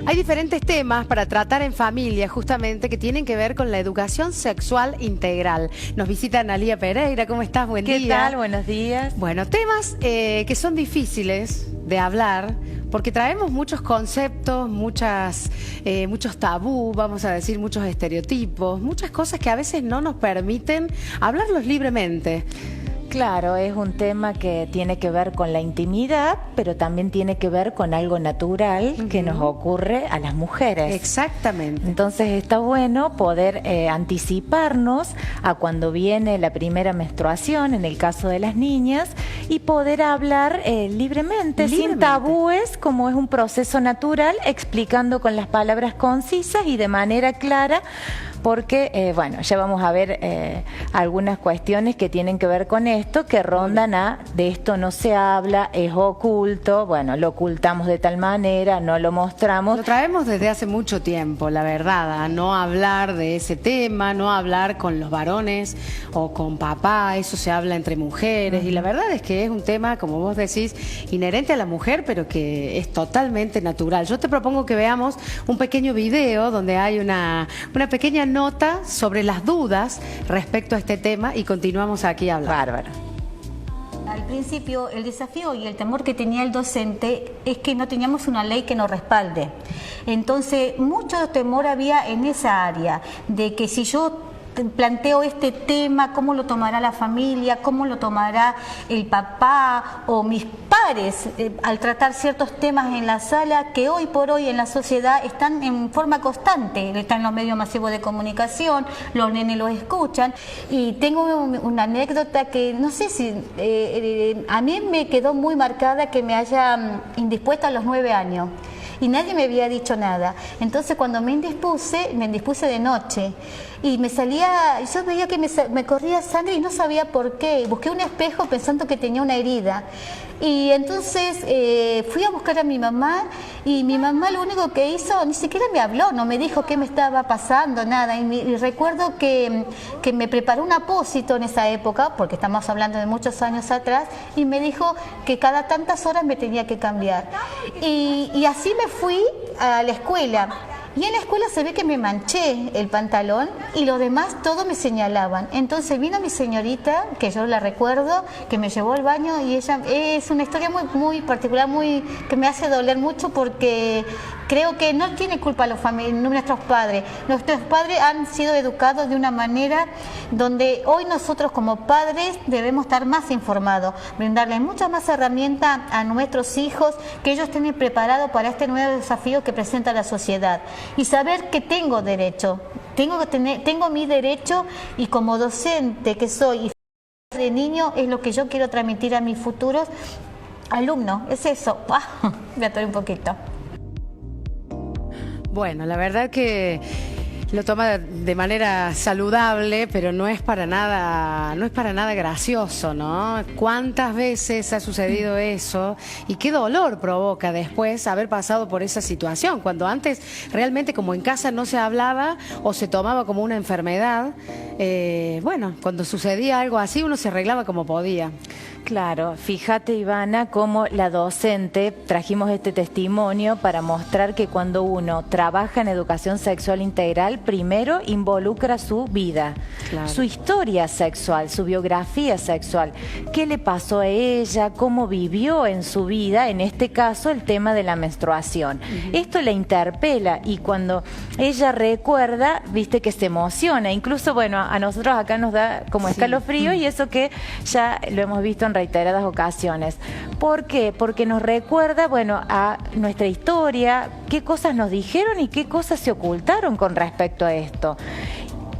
Hay diferentes temas para tratar en familia, justamente, que tienen que ver con la educación sexual integral. Nos visita Analía Pereira. ¿Cómo estás? Buen día. ¿Qué tal? Buenos días. Bueno, temas que son difíciles de hablar, porque traemos muchos conceptos, muchos tabú, vamos a decir, muchos estereotipos, muchas cosas que a veces no nos permiten hablarlos libremente. Claro, es un tema que tiene que ver con la intimidad, pero también tiene que ver con algo natural que nos ocurre a las mujeres. Exactamente. Entonces está bueno poder anticiparnos a cuando viene la primera menstruación, en el caso de las niñas, y poder hablar libremente, sin tabúes, como es un proceso natural, explicando con las palabras concisas y de manera clara, porque, bueno, ya vamos a ver algunas cuestiones que tienen que ver con esto, que rondan de esto no se habla, es oculto, bueno, lo ocultamos de tal manera, no lo mostramos. Lo traemos desde hace mucho tiempo, la verdad, a no hablar de ese tema, no hablar con los varones o con papá, eso se habla entre mujeres, y la verdad es que es un tema, como vos decís, inherente a la mujer, pero que es totalmente natural. Yo te propongo que veamos un pequeño video donde hay una pequeña nota sobre las dudas respecto a este tema y continuamos aquí hablando. Bárbaro. Al principio el desafío y el temor que tenía el docente es que no teníamos una ley que nos respalde. Entonces mucho temor había en esa área, de que si yo planteo este tema, cómo lo tomará la familia, cómo lo tomará el papá o mis pares al tratar ciertos temas en la sala que hoy por hoy en la sociedad están en forma constante, están en los medios masivos de comunicación, los nenes los escuchan. Y tengo una anécdota que no sé si a mí me quedó muy marcada, que me haya indispuesta a los 9 años. Y nadie me había dicho nada. Entonces cuando me indispuse de noche y me salía, yo veía que me corría sangre y no sabía por qué. Busqué un espejo pensando que tenía una herida. Y entonces fui a buscar a mi mamá, y mi mamá lo único que hizo, ni siquiera me habló, no me dijo qué me estaba pasando, nada. Y recuerdo que me preparó un apósito en esa época, porque estamos hablando de muchos años atrás, y me dijo que cada tantas horas me tenía que cambiar. Y así me fui a la escuela. Y en la escuela se ve que me manché el pantalón y los demás todos me señalaban. Entonces vino mi señorita, que yo la recuerdo, que me llevó al baño, y ella es una historia muy particular, que me hace doler mucho, porque creo que no tiene culpa nuestros padres. Nuestros padres han sido educados de una manera donde hoy nosotros como padres debemos estar más informados, brindarles muchas más herramientas a nuestros hijos, que ellos estén preparados para este nuevo desafío que presenta la sociedad. Y saber que tengo derecho, tengo mi derecho, y como docente que soy y de niño, es lo que yo quiero transmitir a mis futuros alumnos. Es eso. Me atoré un poquito. Bueno, la verdad que lo toma de manera saludable, pero no es para nada gracioso, ¿no? ¿Cuántas veces ha sucedido eso? Y qué dolor provoca después haber pasado por esa situación, cuando antes realmente, como en casa no se hablaba o se tomaba como una enfermedad. Bueno, cuando sucedía algo así uno se arreglaba como podía. Claro, fíjate, Ivana, cómo la docente trajimos este testimonio para mostrar que cuando uno trabaja en educación sexual integral, primero involucra su vida, su historia sexual, su biografía sexual, qué le pasó a ella, cómo vivió en su vida, en este caso el tema de la menstruación. Esto la interpela, y cuando ella recuerda, viste que se emociona, incluso, bueno, a nosotros acá nos da como escalofrío, y eso que ya lo hemos visto en reiteradas ocasiones. ¿Por qué? Porque nos recuerda, bueno, a nuestra historia, qué cosas nos dijeron y qué cosas se ocultaron con respecto a esto.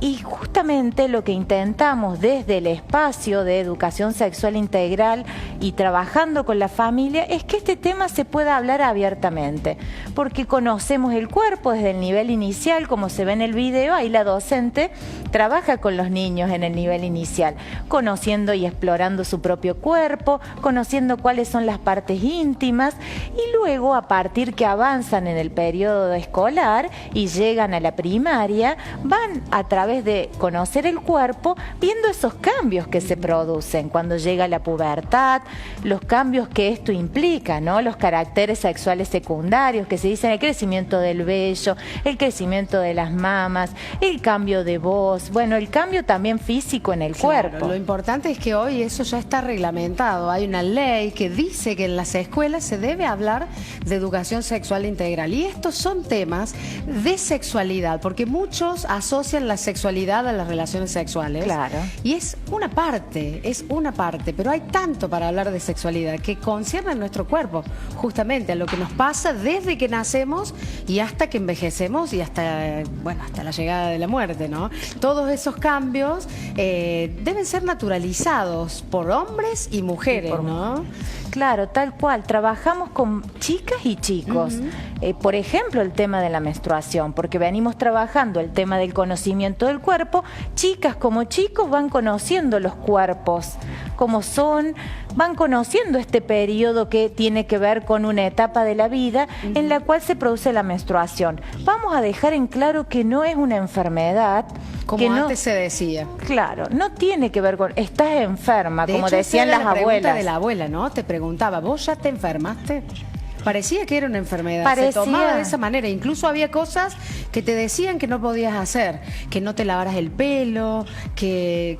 Y justamente lo que intentamos desde el espacio de educación sexual integral y trabajando con la familia es que este tema se pueda hablar abiertamente, porque conocemos el cuerpo desde el nivel inicial, como se ve en el video. Ahí la docente trabaja con los niños en el nivel inicial, conociendo y explorando su propio cuerpo, conociendo cuáles son las partes íntimas, y luego, a partir que avanzan en el periodo escolar y llegan a la primaria, van a través través de conocer el cuerpo, viendo esos cambios que se producen cuando llega la pubertad, los cambios que esto implica, ¿no? Los caracteres sexuales secundarios que se dicen, el crecimiento del vello, el crecimiento de las mamas, el cambio de voz, bueno, el cambio también físico en el cuerpo. Lo importante es que hoy eso ya está reglamentado. Hay una ley que dice que en las escuelas se debe hablar de educación sexual integral. Y estos son temas de sexualidad, porque muchos asocian la sexualidad a las relaciones sexuales. Claro. Y es una parte, pero hay tanto para hablar de sexualidad que concierne a nuestro cuerpo, justamente a lo que nos pasa desde que nacemos y hasta que envejecemos y hasta la llegada de la muerte, ¿no? Todos esos cambios deben ser naturalizados por hombres y mujeres, ¿no? Claro, tal cual. Trabajamos con chicas y chicos. Por ejemplo, el tema de la menstruación, porque venimos trabajando el tema del conocimiento del cuerpo. Chicas como chicos van conociendo los cuerpos, cómo son, van conociendo este periodo que tiene que ver con una etapa de la vida en la cual se produce la menstruación. Vamos a dejar en claro que no es una enfermedad. Como antes se decía. Claro, no tiene que ver con, estás enferma, de como hecho, decían esa era las la pregunta abuelas. de la abuela, ¿no? Te preguntaba, ¿vos ya te enfermaste? Parecía que era una enfermedad, Parecía. se tomaba de esa manera. Incluso había cosas que te decían que no podías hacer, que no te lavaras el pelo, que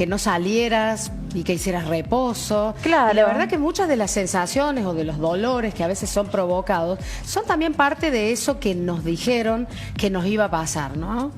no salieras y que hicieras reposo. Claro. Y la verdad que muchas de las sensaciones o de los dolores que a veces son provocados son también parte de eso que nos dijeron que nos iba a pasar, ¿no?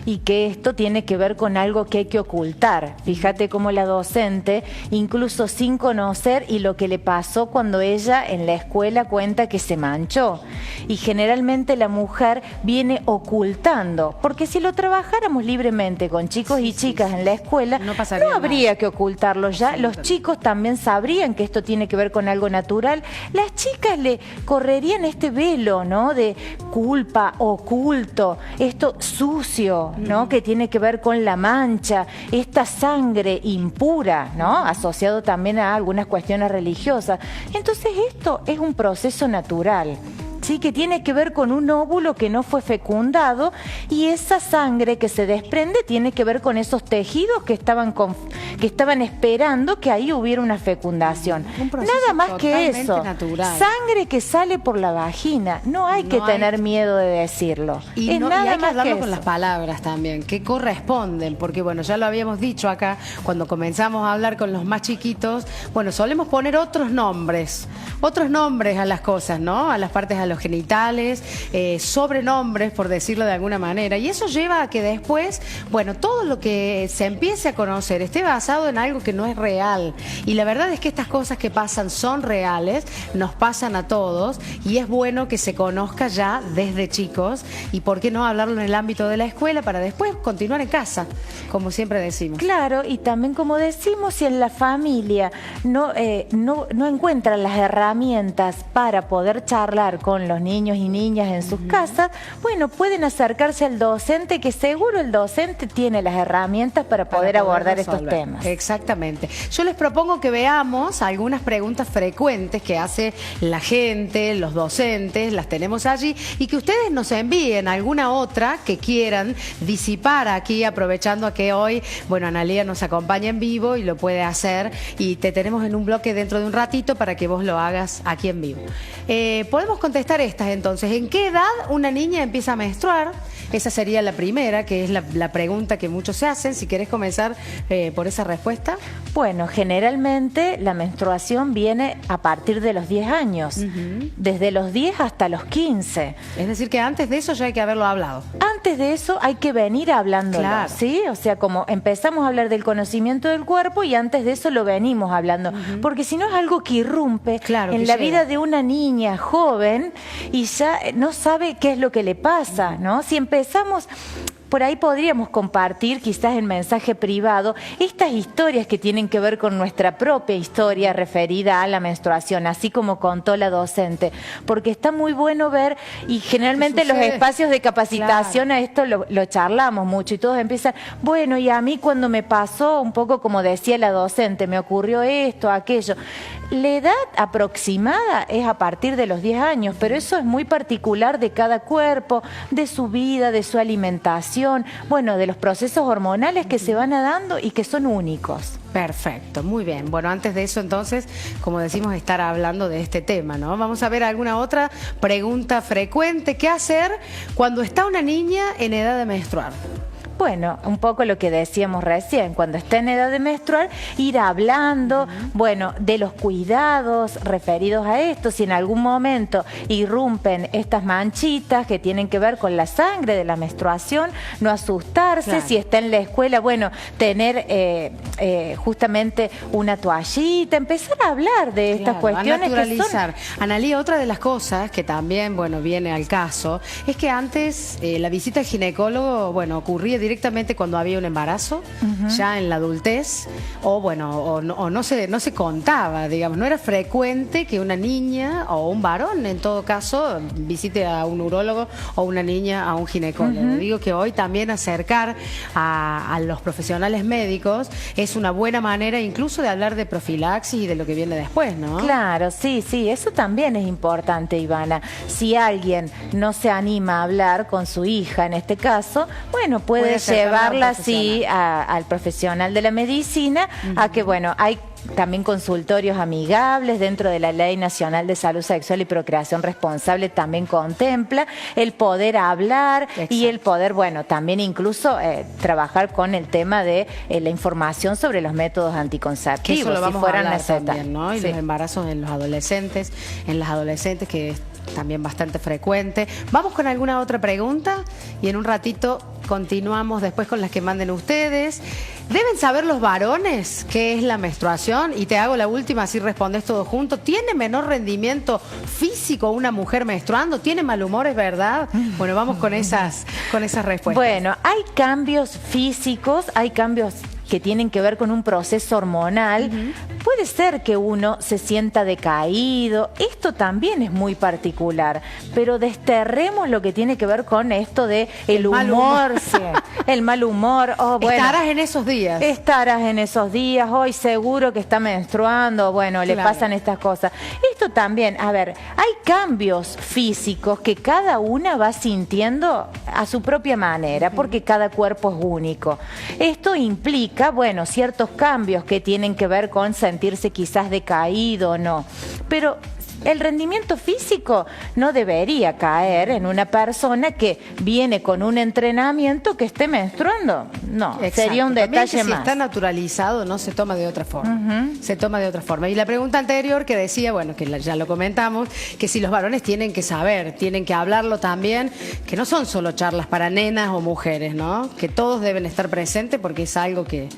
Y que esto tiene que ver con algo que hay que ocultar. Fíjate cómo la docente, incluso sin conocer y lo que le pasó cuando ella en la escuela cuenta que se manchó. Y generalmente la mujer viene ocultando, porque si lo trabajáramos libremente con chicos y chicas en la escuela, no habría que ocultarlo ya. Los chicos también sabrían que esto tiene que ver con algo natural. Las chicas le correrían este velo, ¿no? De culpa, oculto, esto sucio, ¿no? Que tiene que ver con la mancha, esta sangre impura, ¿no? Asociado también a algunas cuestiones religiosas. Entonces esto es un proceso natural, ¿sí? Que tiene que ver con un óvulo que no fue fecundado, y esa sangre que se desprende tiene que ver con esos tejidos que estaban esperando que ahí hubiera una fecundación. Nada más que eso. Natural. Sangre que sale por la vagina. No hay que tener miedo de decirlo. Y hay que hablarlo con las palabras también, que corresponden, porque bueno, ya lo habíamos dicho acá cuando comenzamos a hablar con los más chiquitos, bueno, solemos poner otros nombres a las cosas, ¿no? A las partes, a los genitales, sobrenombres, por decirlo de alguna manera, y eso lleva a que después, bueno, todo lo que se empiece a conocer esté basado en algo que no es real, y la verdad es que estas cosas que pasan son reales, nos pasan a todos, y es bueno que se conozca ya desde chicos, y por qué no hablarlo en el ámbito de la escuela para después continuar en casa, como siempre decimos. Claro, y también como decimos, si en la familia no encuentran las herramientas para poder charlar con los niños y niñas en sus casas, bueno, pueden acercarse al docente, que seguro el docente tiene las herramientas para poder abordar estos temas. Exactamente. Yo les propongo que veamos algunas preguntas frecuentes que hace la gente, los docentes, las tenemos allí, y que ustedes nos envíen alguna otra que quieran disipar aquí, aprovechando a que hoy, bueno, Analía nos acompaña en vivo y lo puede hacer, y te tenemos en un bloque dentro de un ratito para que vos lo hagas aquí en vivo. Podemos contestar estas entonces. ¿En qué edad una niña empieza a menstruar? Esa sería la primera, que es la pregunta que muchos se hacen. Si querés comenzar por esa respuesta. Bueno, generalmente la menstruación viene a partir de los 10 años, desde los 10 hasta los 15. Es decir, que antes de eso ya hay que haberlo hablado. Antes de eso hay que venir hablándolo, claro. ¿Sí? O sea, como empezamos a hablar del conocimiento del cuerpo y antes de eso lo venimos hablando. Porque si no es algo que irrumpe en la vida de una niña joven y ya no sabe qué es lo que le pasa, ¿no? Si empezamos... Por ahí podríamos compartir, quizás en mensaje privado, estas historias que tienen que ver con nuestra propia historia referida a la menstruación, así como contó la docente, porque está muy bueno ver, y generalmente los espacios de capacitación a esto lo charlamos mucho, y todos empiezan, bueno, y a mí cuando me pasó, un poco como decía la docente, me ocurrió esto, aquello. La edad aproximada es a partir de los 10 años, pero eso es muy particular de cada cuerpo, de su vida, de su alimentación, menstruación, bueno, de los procesos hormonales que se van dando y que son únicos. Perfecto, muy bien. Bueno, antes de eso entonces, como decimos, estar hablando de este tema, ¿no? Vamos a ver alguna otra pregunta frecuente. ¿Qué hacer cuando está una niña en edad de menstruar? Bueno, un poco lo que decíamos recién, cuando está en edad de menstruar, ir hablando, bueno, de los cuidados referidos a esto, si en algún momento irrumpen estas manchitas que tienen que ver con la sangre de la menstruación, no asustarse, claro. Si está en la escuela, bueno, tener justamente una toallita, empezar a hablar de estas cuestiones a naturalizar. que son... Analía, otra de las cosas que también, bueno, viene al caso, es que antes la visita al ginecólogo, bueno, ocurría directamente cuando había un embarazo, ya en la adultez, o bueno, o no se contaba, digamos, no era frecuente que una niña o un varón, en todo caso, visite a un urólogo o una niña a un ginecólogo. Digo que hoy también acercar a los profesionales médicos es una buena manera incluso de hablar de profilaxis y de lo que viene después, ¿no? Claro, sí, eso también es importante, Ivana. Si alguien no se anima a hablar con su hija, en este caso, bueno, puede llevarla así al profesional de la medicina, a que, bueno, hay también consultorios amigables dentro de la Ley Nacional de Salud Sexual y Procreación Responsable, también contempla el poder hablar. Exacto. Y el poder, bueno, también incluso trabajar con el tema de la información sobre los métodos anticonceptivos, que eso lo vamos si fueran a hablar necesarios, también, ¿no? Y los embarazos en los adolescentes, en las adolescentes, que es también bastante frecuente. Vamos con alguna otra pregunta y en un ratito continuamos después con las que manden ustedes. ¿Deben saber los varones qué es la menstruación? Y te hago la última, así respondes todo junto. ¿Tiene menor rendimiento físico una mujer menstruando? ¿Tiene mal humor, es verdad? Bueno, vamos con esas respuestas. Bueno, hay cambios físicos, hay cambios que tienen que ver con un proceso hormonal. Puede ser que uno se sienta decaído, esto también es muy particular, pero desterremos lo que tiene que ver con esto de el humor, sí, el mal humor. Oh, bueno, estarás en esos días. Estarás en esos días, hoy seguro que está menstruando, bueno, le pasan estas cosas. Esto también, a ver, hay cambios físicos que cada una va sintiendo a su propia manera, porque cada cuerpo es único. Esto implica, bueno, ciertos cambios que tienen que ver con sentirse quizás decaído o no, pero el rendimiento físico no debería caer en una persona que viene con un entrenamiento que esté menstruando. No, exacto, sería un detalle más. Si está naturalizado, no se toma de otra forma. Se toma de otra forma. Y la pregunta anterior que decía, bueno, que ya lo comentamos, que si los varones tienen que saber, tienen que hablarlo también, que no son solo charlas para nenas o mujeres, ¿no? Que todos deben estar presentes porque es algo que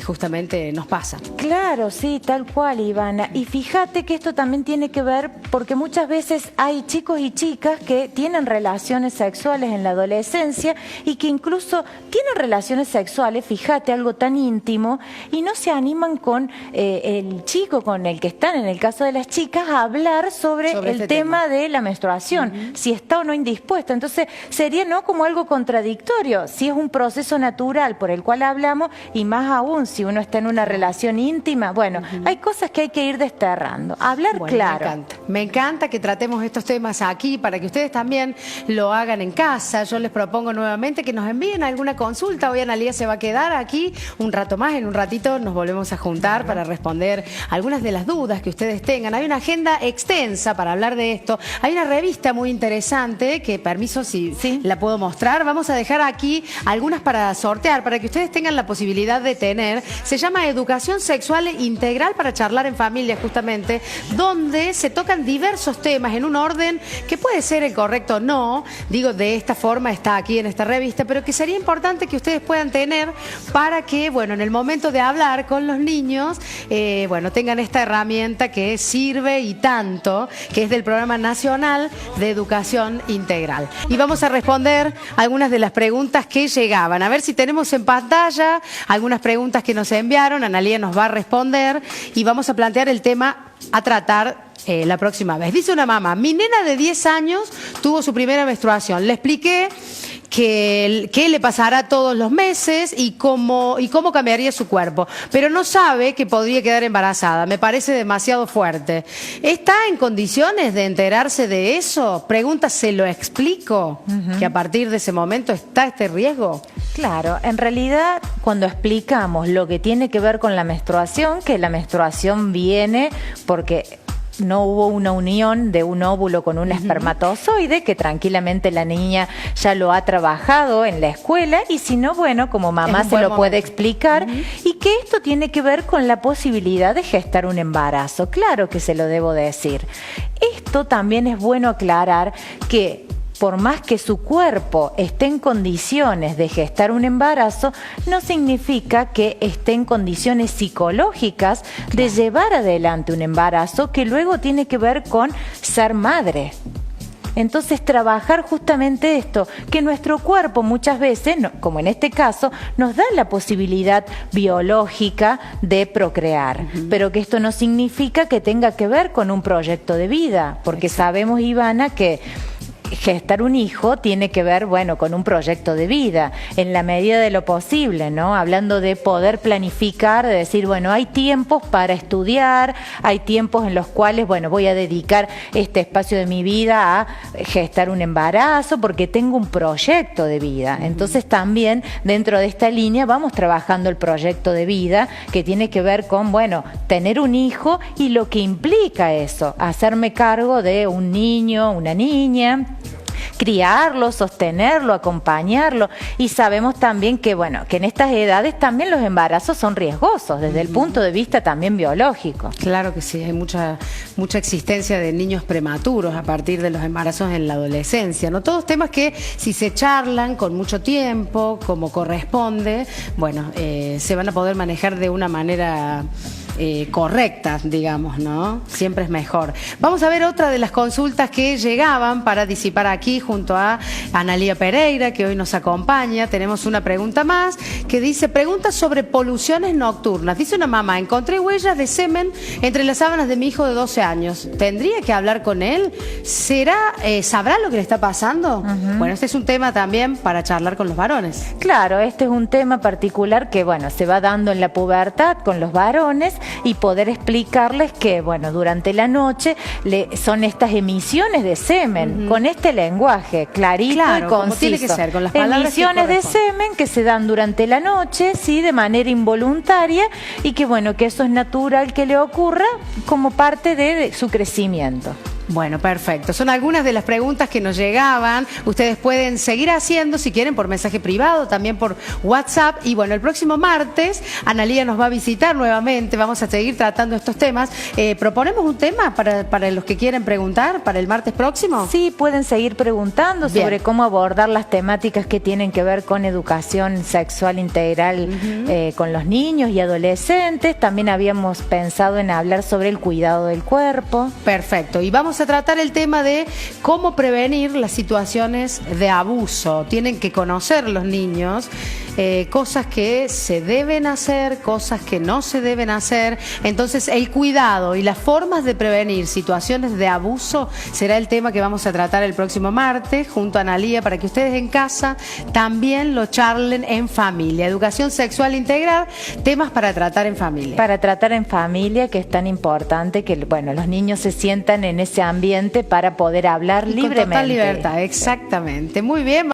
justamente nos pasa. Claro, sí, tal cual, Ivana. Y fíjate que esto también tiene que ver porque muchas veces hay chicos y chicas que tienen relaciones sexuales en la adolescencia y que incluso tienen relaciones sexuales, fíjate, algo tan íntimo, y no se animan con el chico con el que están, en el caso de las chicas, a hablar sobre el este tema de la menstruación, si está o no indispuesta. Entonces sería no como algo contradictorio, si es un proceso natural por el cual hablamos, y más aún si uno está en una relación íntima, bueno, hay cosas que hay que ir desterrando. Hablar claro. Me encanta que tratemos estos temas aquí para que ustedes también lo hagan en casa. Yo les propongo nuevamente que nos envíen alguna consulta. Hoy Analía se va a quedar aquí un rato más. En un ratito nos volvemos a juntar para responder algunas de las dudas que ustedes tengan. Hay una agenda extensa para hablar de esto. Hay una revista muy interesante que, permiso si la puedo mostrar. Vamos a dejar aquí algunas para sortear, para que ustedes tengan la posibilidad de tener. Se llama Educación Sexual Integral para charlar en familia, justamente, donde se tocan diversos temas en un orden que puede ser el correcto o no. Digo, de esta forma está aquí en esta revista, pero que sería importante que ustedes puedan tener para que, bueno, en el momento de hablar con los niños, bueno, tengan esta herramienta que sirve y tanto, que es del Programa Nacional de Educación Integral. Y vamos a responder algunas de las preguntas que llegaban. A ver si tenemos en pantalla algunas preguntas que nos enviaron. Analía nos va a responder y vamos a plantear el tema a tratar la próxima vez. Dice una mamá: mi nena de 10 años tuvo su primera menstruación. Le expliqué qué le pasará todos los meses y cómo cambiaría su cuerpo, pero no sabe que podría quedar embarazada. Me parece demasiado fuerte. ¿Está en condiciones de enterarse de eso? Pregunta, ¿se lo explico? Que a partir de ese momento está este riesgo. Claro, en realidad cuando explicamos lo que tiene que ver con la menstruación, que la menstruación viene porque no hubo una unión de un óvulo con un espermatozoide, que tranquilamente la niña ya lo ha trabajado en la escuela, y si no, bueno, como mamá se lo puede explicar, y que esto tiene que ver con la posibilidad de gestar un embarazo. Claro que se lo debo decir. Esto también es bueno aclarar que por más que su cuerpo esté en condiciones de gestar un embarazo, no significa que esté en condiciones psicológicas de llevar adelante un embarazo, que luego tiene que ver con ser madre. Entonces, trabajar justamente esto, que nuestro cuerpo muchas veces, como en este caso, nos da la posibilidad biológica de procrear, pero que esto no significa que tenga que ver con un proyecto de vida, porque sabemos, Ivana, que gestar un hijo tiene que ver, bueno, con un proyecto de vida, en la medida de lo posible, ¿no? Hablando de poder planificar, de decir, bueno, hay tiempos para estudiar, hay tiempos en los cuales, bueno, voy a dedicar este espacio de mi vida a gestar un embarazo porque tengo un proyecto de vida. Entonces también dentro de esta línea vamos trabajando el proyecto de vida, que tiene que ver con, bueno, tener un hijo y lo que implica eso, hacerme cargo de un niño, una niña, criarlo, sostenerlo, acompañarlo, y sabemos también que, bueno, que en estas edades también los embarazos son riesgosos desde el punto de vista también biológico. Claro que sí, hay mucha existencia de niños prematuros a partir de los embarazos en la adolescencia, ¿no? Todos temas que si se charlan con mucho tiempo, como corresponde, bueno, se van a poder manejar de una manera correcta, digamos, ¿no? Siempre es mejor. Vamos a ver otra de las consultas que llegaban para disipar aquí junto a Analía Pereira, que hoy nos acompaña. Tenemos una pregunta más que dice, pregunta sobre poluciones nocturnas. Dice una mamá, encontré huellas de semen entre las sábanas de mi hijo de 12 años. ¿Tendría que hablar con él? ¿Sabrá lo que le está pasando? Bueno, este es un tema también para charlar con los varones. Claro, este es un tema particular que, bueno, se va dando en la pubertad con los varones, y poder explicarles que, bueno, durante la noche son estas emisiones de semen, con este lenguaje clarito, claro, y conciso. Como tiene que ser, con las palabras emisiones de semen que se dan durante la noche, sí, de manera involuntaria, y que, bueno, que eso es natural que le ocurra como parte de su crecimiento. Bueno, perfecto. Son algunas de las preguntas que nos llegaban. Ustedes pueden seguir haciendo, si quieren, por mensaje privado, también por WhatsApp. Y bueno, el próximo martes, Analía nos va a visitar nuevamente. Vamos a seguir tratando estos temas. ¿Proponemos un tema para los que quieren preguntar para el martes próximo? Sí, pueden seguir preguntando sobre cómo abordar las temáticas que tienen que ver con educación sexual integral con los niños y adolescentes. También habíamos pensado en hablar sobre el cuidado del cuerpo. Perfecto. Y vamos a tratar el tema de cómo prevenir las situaciones de abuso. Tienen que conocer los niños cosas que se deben hacer, cosas que no se deben hacer. Entonces, el cuidado y las formas de prevenir situaciones de abuso será el tema que vamos a tratar el próximo martes junto a Analía, para que ustedes en casa también lo charlen en familia. Educación sexual integral, temas para tratar en familia. Para tratar en familia, que es tan importante que, bueno, los niños se sientan en ese ambiente para poder hablar libremente. Con total libertad, exactamente. Muy bien.